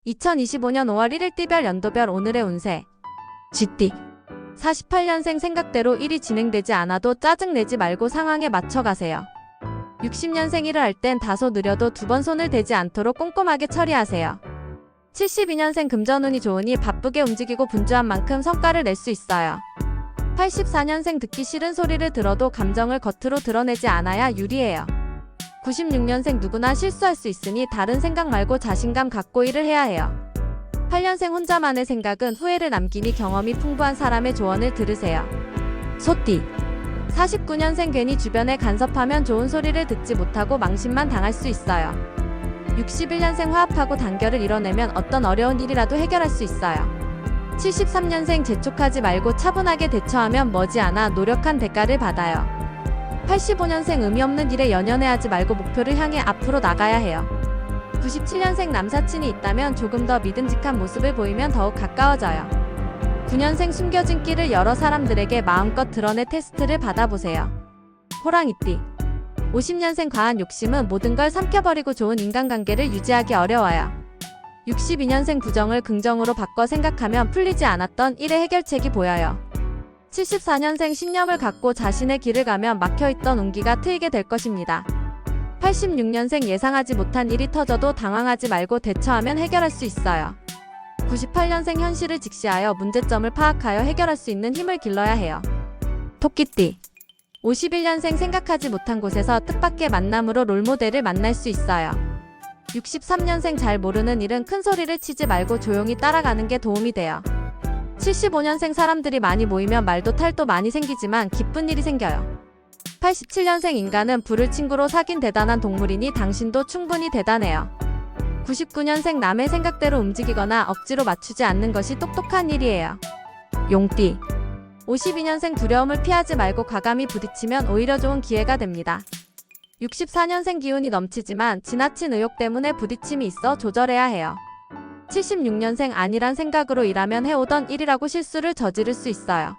2025년 5월 1일 띠별 연도별 오늘의 운세. 쥐띠. 48년생 생각대로 일이 진행되지 않아도 짜증내지 말고 상황에 맞춰 가세요. 60년생 일을 할 땐 다소 느려도 두 번 손을 대지 않도록 꼼꼼하게 처리하세요. 72년생 금전운이 좋으니 바쁘게 움직이고 분주한 만큼 성과를 낼 수 있어요. 84년생 듣기 싫은 소리를 들어도 감정을 겉으로 드러내지 않아야 유리해요. 96년생 누구나 실수할 수 있으니 다른 생각 말고 자신감 갖고 일을 해야 해요. 8년생 혼자만의 생각은 후회를 남기니 경험이 풍부한 사람의 조언을 들으세요. 소띠. 49년생 괜히 주변에 간섭하면 좋은 소리를 듣지 못하고 망신만 당할 수 있어요. 61년생 화합하고 단결을 이뤄내면 어떤 어려운 일이라도 해결할 수 있어요. 73년생 재촉하지 말고 차분하게 대처하면 머지않아 노력한 대가를 받아요. 85년생 의미 없는 일에 연연해하지 말고 목표를 향해 앞으로 나가야 해요. 97년생 남사친이 있다면 조금 더 믿음직한 모습을 보이면 더욱 가까워져요. 9년생 숨겨진 끼를 여러 사람들에게 마음껏 드러내 테스트를 받아보세요. 호랑이띠. 50년생 과한 욕심은 모든 걸 삼켜버리고 좋은 인간관계를 유지하기 어려워요. 62년생 부정을 긍정으로 바꿔 생각하면 풀리지 않았던 일의 해결책이 보여요. 74년생 신념을 갖고 자신의 길을 가면 막혀있던 운기가 트이게 될 것입니다. 86년생 예상하지 못한 일이 터져도 당황하지 말고 대처하면 해결할 수 있어요. 98년생 현실을 직시하여 문제점을 파악하여 해결할 수 있는 힘을 길러야 해요. 토끼띠. 51년생 생각하지 못한 곳에서 뜻밖의 만남으로 롤모델을 만날 수 있어요. 63년생 잘 모르는 일은 큰 소리를 치지 말고 조용히 따라가는 게 도움이 돼요. 75년생 사람들이 많이 모이면 말도 탈도 많이 생기지만 기쁜 일이 생겨요. 87년생 인간은 불을 친구로 사귄 대단한 동물이니 당신도 충분히 대단해요. 99년생 남의 생각대로 움직이거나 억지로 맞추지 않는 것이 똑똑한 일이에요. 용띠. 52년생 두려움을 피하지 말고 과감히 부딪히면 오히려 좋은 기회가 됩니다. 64년생 기운이 넘치지만 지나친 의욕 때문에 부딪힘이 있어 조절해야 해요. 76년생 안일한 생각으로 일하면 해오던 일이라고 실수를 저지를 수 있어요.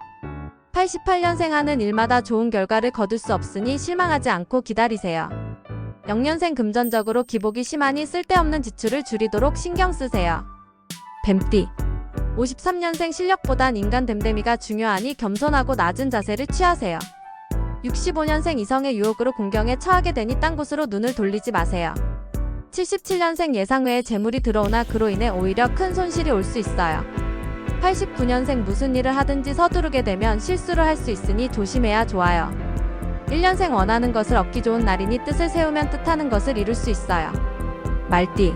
88년생 하는 일마다 좋은 결과를 거둘 수 없으니 실망하지 않고 기다리세요. 0년생 금전적으로 기복이 심하니 쓸데없는 지출을 줄이도록 신경 쓰세요. 뱀띠. 53년생 실력보단 인간 됨됨이가 중요하니 겸손하고 낮은 자세를 취하세요. 65년생 이성의 유혹으로 공경에 처하게 되니 딴 곳으로 눈을 돌리지 마세요. 77년생 예상 외에 재물이 들어오나 그로 인해 오히려 큰 손실이 올 수 있어요. 89년생 무슨 일을 하든지 서두르게 되면 실수를 할 수 있으니 조심해야 좋아요. 1년생 원하는 것을 얻기 좋은 날이니 뜻을 세우면 뜻하는 것을 이룰 수 있어요. 말띠.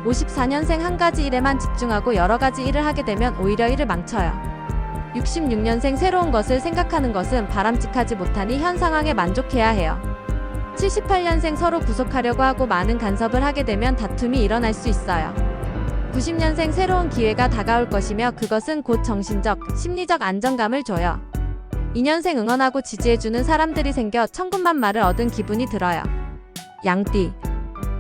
54년생 한 가지 일에만 집중하고 여러 가지 일을 하게 되면 오히려 일을 망쳐요. 66년생 새로운 것을 생각하는 것은 바람직하지 못하니 현 상황에 만족해야 해요. 78년생 서로 구속하려고 하고 많은 간섭을 하게 되면 다툼이 일어날 수 있어요. 90년생 새로운 기회가 다가올 것이며 그것은 곧 정신적, 심리적 안정감을 줘요. 2년생 응원하고 지지해주는 사람들이 생겨 천군만마를 얻은 기분이 들어요. 양띠.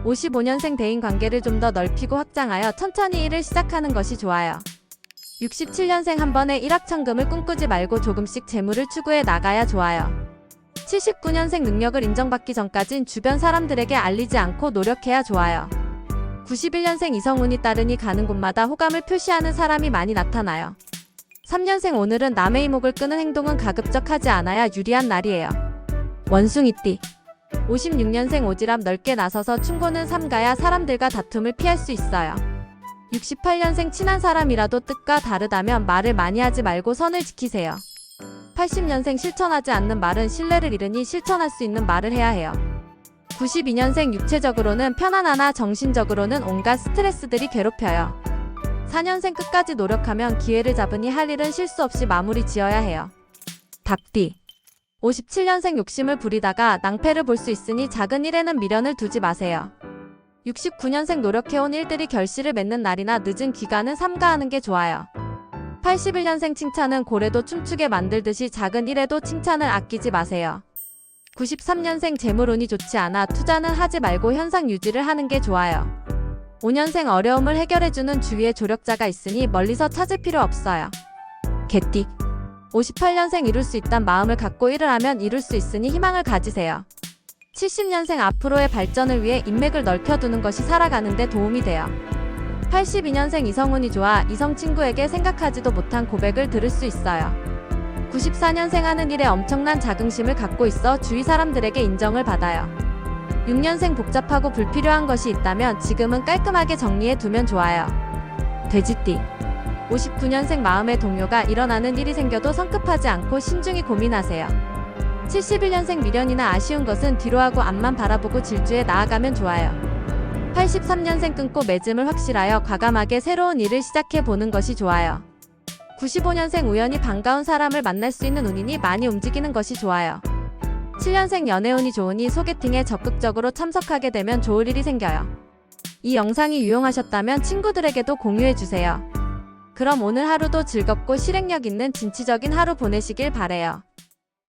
55년생 대인관계를 좀 더 넓히고 확장하여 천천히 일을 시작하는 것이 좋아요. 67년생 한 번에 일확천금을 꿈꾸지 말고 조금씩 재물을 추구해 나가야 좋아요. 79년생 능력을 인정받기 전까진 주변 사람들에게 알리지 않고 노력해야 좋아요. 91년생 이성운이 따르니 가는 곳마다 호감을 표시하는 사람이 많이 나타나요. 3년생 오늘은 남의 이목을 끄는 행동은 가급적 하지 않아야 유리한 날이에요. 원숭이띠. 56년생 오지랖 넓게 나서서 충고는 삼가야 사람들과 다툼을 피할 수 있어요. 68년생 친한 사람이라도 뜻과 다르다면 말을 많이 하지 말고 선을 지키세요. 80년생 실천하지 않는 말은 신뢰를 잃으니 실천할 수 있는 말을 해야 해요. 92년생 육체적으로는 편안하나 정신적으로는 온갖 스트레스들이 괴롭혀요. 4년생 끝까지 노력하면 기회를 잡으니 할 일은 실수 없이 마무리 지어야 해요. 닭띠. 57년생 욕심을 부리다가 낭패를 볼 수 있으니 작은 일에는 미련을 두지 마세요. 69년생 노력해온 일들이 결실을 맺는 날이나 늦은 기간은 삼가하는 게 좋아요. 81년생 칭찬은 고래도 춤추게 만들듯이 작은 일에도 칭찬을 아끼지 마세요. 93년생 재물운이 좋지 않아 투자는 하지 말고 현상 유지를 하는 게 좋아요. 5년생 어려움을 해결해주는 주위에 조력자가 있으니 멀리서 찾을 필요 없어요. 개띠. 58년생 이룰 수 있단 마음을 갖고 일을 하면 이룰 수 있으니 희망을 가지세요. 70년생 앞으로의 발전을 위해 인맥을 넓혀두는 것이 살아가는 데 도움이 돼요. 82년생 이성운이 좋아 이성 친구에게 생각하지도 못한 고백을 들을 수 있어요. 94년생 하는 일에 엄청난 자긍심을 갖고 있어 주위 사람들에게 인정을 받아요. 6년생 복잡하고 불필요한 것이 있다면 지금은 깔끔하게 정리해 두면 좋아요. 돼지띠 59년생 마음의 동요가 일어나는 일이 생겨도 성급하지 않고 신중히 고민하세요. 71년생 미련이나 아쉬운 것은 뒤로하고 앞만 바라보고 질주해 나아가면 좋아요. 83년생 끊고 맺음을 확실하여 과감하게 새로운 일을 시작해보는 것이 좋아요. 95년생 우연히 반가운 사람을 만날 수 있는 운이니 많이 움직이는 것이 좋아요. 7년생 연애운이 좋으니 소개팅에 적극적으로 참석하게 되면 좋을 일이 생겨요. 이 영상이 유용하셨다면 친구들에게도 공유해주세요. 그럼 오늘 하루도 즐겁고 실행력 있는 진취적인 하루 보내시길 바래요.